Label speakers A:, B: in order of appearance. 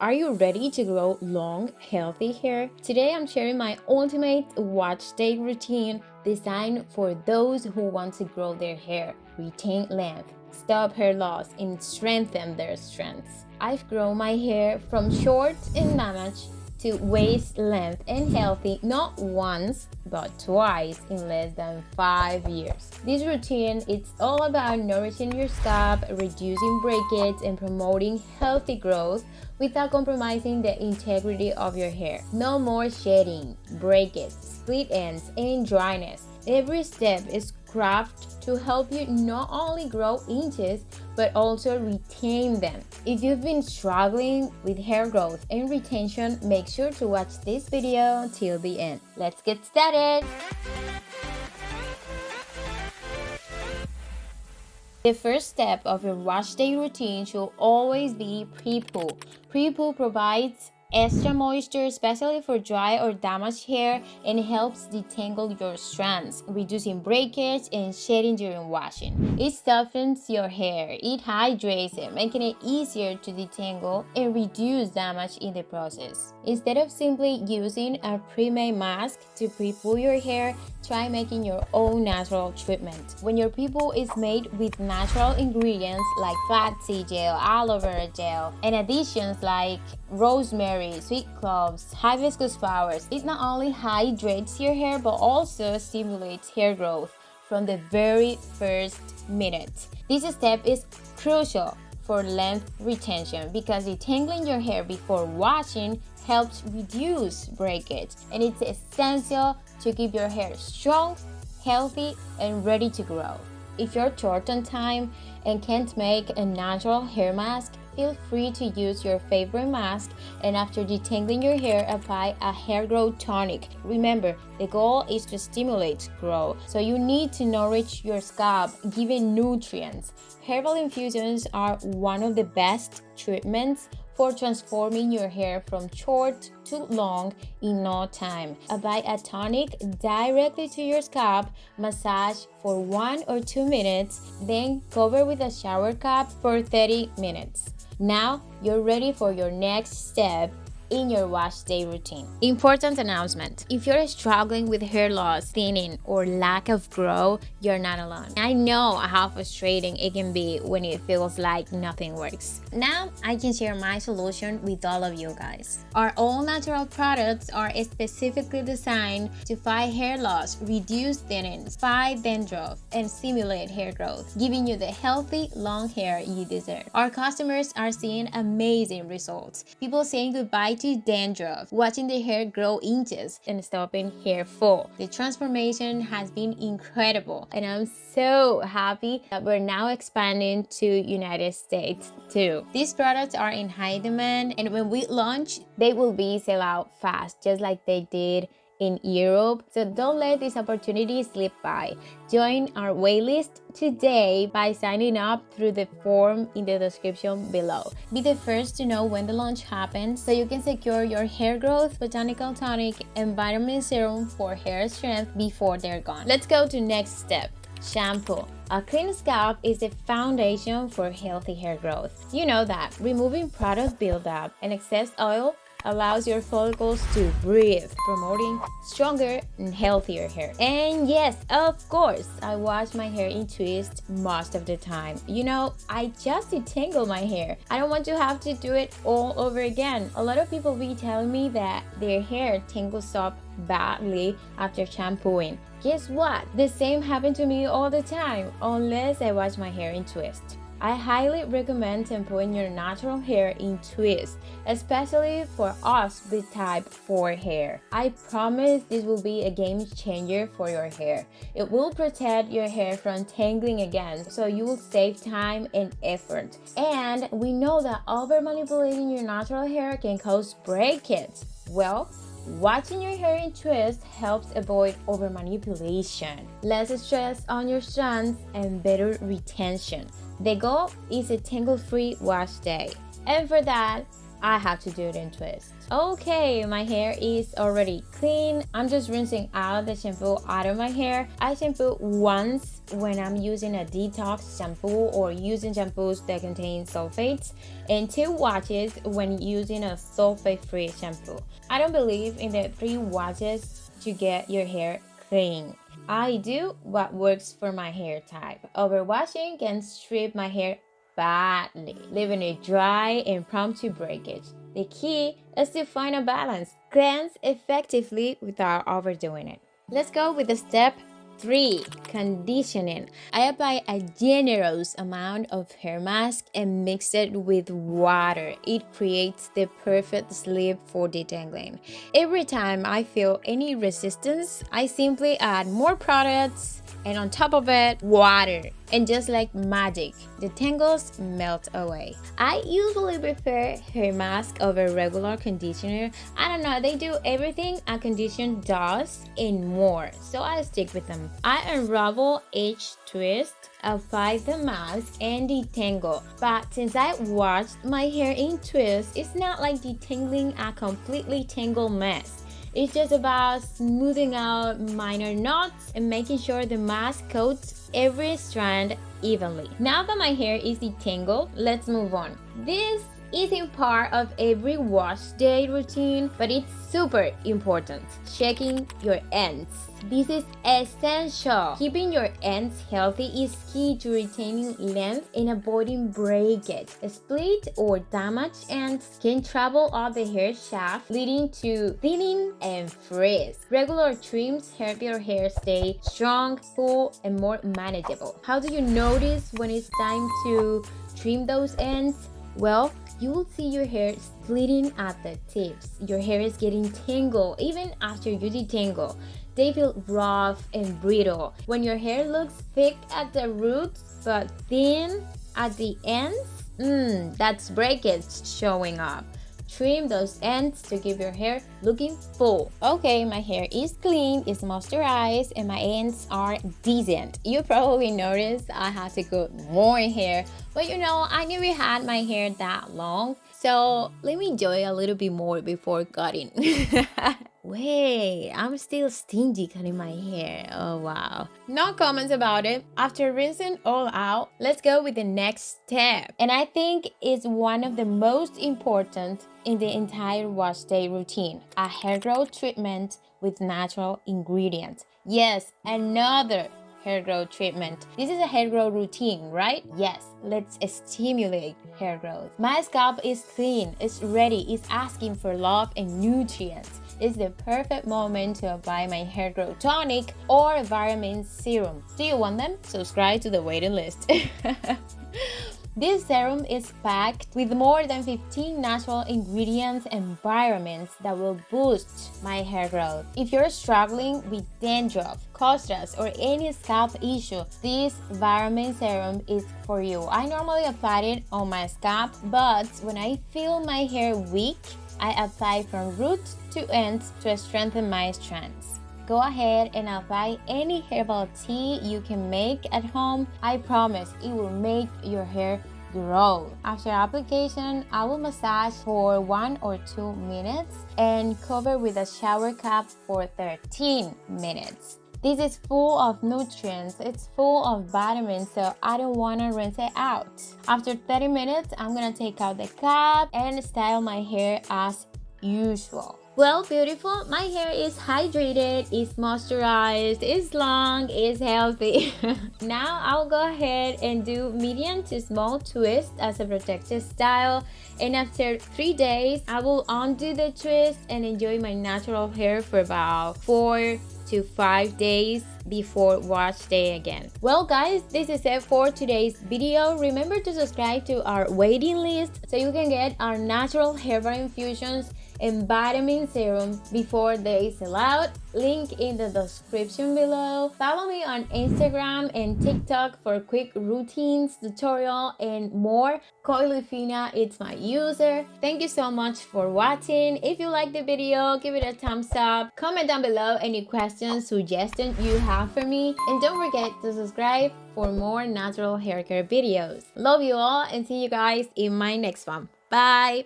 A: Are you ready to grow long, healthy hair? Today I'm sharing my ultimate watch day routine designed for those who want to grow their hair, retain length, stop hair loss, and strengthen their strands. I've grown my hair from short and damaged to waist length and healthy not once but twice in less than 5 years. This routine is all about nourishing your scalp, reducing breakage, and promoting healthy growth without compromising the integrity of your hair. No more shedding, breakage, split ends, and dryness. Every step is crafted to help you not only grow inches but also retain them. If you've been struggling with hair growth and retention, make sure to watch this video till the end. Let's get started! The first step of your wash day routine should always be pre-poo. Pre-poo provides extra moisture, especially for dry or damaged hair, and helps detangle your strands, reducing breakage and shedding during washing. It softens your hair, it hydrates it, making it easier to detangle and reduce damage in the process. Instead of simply using a pre-made mask to pre-poo your hair, try making your own natural treatment. When your pre-poo is made with natural ingredients like flaxseed gel, aloe vera gel, and additions like rosemary, sweet cloves, hibiscus flowers, it not only hydrates your hair but also stimulates hair growth from the very first minute. This step is crucial for length retention because detangling your hair before washing helps reduce breakage, and it's essential to keep your hair strong, healthy, and ready to grow. If you're short on time and can't make a natural hair mask, feel free to use your favorite mask, and after detangling your hair, apply a hair growth tonic. Remember, the goal is to stimulate growth, so you need to nourish your scalp, giving nutrients. Herbal infusions are one of the best treatments for transforming your hair from short to long in no time. Apply a tonic directly to your scalp, massage for 1 or 2 minutes, then cover with a shower cap for 30 minutes. Now you're ready for your next step in your wash day routine. Important announcement: if you're struggling with hair loss, thinning, or lack of growth, you're not alone. I know how frustrating it can be when it feels like nothing works. Now I can share my solution with all of you guys. Our all-natural products are specifically designed to fight hair loss, reduce thinning, fight dandruff, and stimulate hair growth, giving you the healthy, long hair you deserve. Our customers are seeing amazing results. People saying goodbye to dandruff, watching their hair grow inches, and stopping hair fall. The transformation has been incredible, and I'm so happy that we're now expanding to United States too. These products are in high demand, and when we launch, they will be sell out fast, just like they did in Europe. So don't let this opportunity slip by. Join our waitlist today by signing up through the form in the description below. Be the first to know when the launch happens so you can secure your hair growth, botanical tonic, and vitamin serum for hair strength before they're gone. Let's go to next step. Shampoo. A clean scalp is the foundation for healthy hair growth. You know that removing product buildup and excess oil allows your follicles to breathe, promoting stronger and healthier hair. And yes, of course, I wash my hair in twists most of the time. You know, I just detangle my hair. I don't want to have to do it all over again. A lot of people be telling me that their hair tangles up badly after shampooing. Guess what? The same happened to me all the time, unless I wash my hair in twists. I highly recommend shampooing your natural hair in twists, especially for us with type 4 hair. I promise this will be a game changer for your hair. It will protect your hair from tangling again, so you will save time and effort. And we know that over manipulating your natural hair can cause breakage. Well, watching your hair in twists helps avoid over manipulation, less stress on your strands, and better retention. The goal is a tangle-free wash day. And for that, I have to do it in twist. Okay, my hair is already clean. I'm just rinsing out the shampoo out of my hair. I shampoo once when I'm using a detox shampoo or using shampoos that contain sulfates, and 2 washes when using a sulfate-free shampoo. I don't believe in the 3 washes to get your hair clean. I do what works for my hair type. Overwashing can strip my hair badly, leaving it dry and prone to breakage. The key is to find a balance. Cleanse effectively without overdoing it. Let's go with the step 3. Conditioning. I apply a generous amount of hair mask and mix it with water. It creates the perfect sleeve for detangling. Every time I feel any resistance, I simply add more products and on top of it, water. And just like magic, the tangles melt away. I usually prefer hair mask over regular conditioner. I don't know, they do everything a conditioner does and more, so I stick with them. I unravel each twist, apply the mask, and detangle. But since I washed my hair in twists, it's not like detangling a completely tangled mess. It's just about smoothing out minor knots and making sure the mask coats every strand evenly. Now that my hair is detangled, let's move on. This isn't part of every wash day routine, but it's super important. Checking your ends. This is essential. Keeping your ends healthy is key to retaining length and avoiding breakage. Split or damaged ends can travel up the hair shaft, leading to thinning and frizz. Regular trims help your hair stay strong, full, and more manageable. How do you notice when it's time to trim those ends? Well, you will see your hair splitting at the tips. Your hair is getting tangled even after you detangle. They feel rough and brittle. When your hair looks thick at the roots but thin at the ends, that's breakage showing up. Trim those ends to keep your hair looking full. Okay, my hair is clean, it's moisturized, and my ends are decent. You probably noticed I had to cut more hair, but I never had my hair that long. So let me enjoy a little bit more before cutting. Wait, I'm still stingy cutting my hair. Oh wow. No comments about it. After rinsing all out, let's go with the next step. And I think it's one of the most important in the entire wash day routine. A hair growth treatment with natural ingredients. Yes, another hair growth treatment. This is a hair growth routine, right? Yes, let's stimulate hair growth. My scalp is clean, it's ready, it's asking for love and nutrients. It's the perfect moment to apply my hair growth tonic or vitamin serum. Do you want them? Subscribe to the waiting list. This serum is packed with more than 15 natural ingredients and vitamins that will boost my hair growth. If you're struggling with dandruff, costras, or any scalp issue, this vitamin serum is for you. I normally apply it on my scalp, but when I feel my hair weak, I apply from roots to ends to strengthen my strands. Go ahead and apply any herbal tea you can make at home. I promise it will make your hair grow. After application, I will massage for 1 or 2 minutes and cover with a shower cap for 13 minutes. This is full of nutrients, it's full of vitamins, so I don't want to rinse it out. After 30 minutes, I'm gonna take out the cap and style my hair as usual. Well, beautiful, my hair is hydrated, it's moisturized, it's long, it's healthy. Now I'll go ahead and do medium to small twist as a protective style, and after 3 days I will undo the twist and enjoy my natural hair for about 4 to 5 days before wash day again. Well guys, this is it for today's video. Remember to subscribe to our waiting list so you can get our natural herbal infusions and vitamin serum before they sell out. Link in the description below. Follow me on Instagram and TikTok for quick routines, tutorial, and more. Coilifina, it's my user. Thank you so much for watching. If you like the video, give it a thumbs up. Comment down below any questions, suggestions you have for me. And don't forget to subscribe for more natural hair care videos. Love you all and see you guys in my next one. Bye!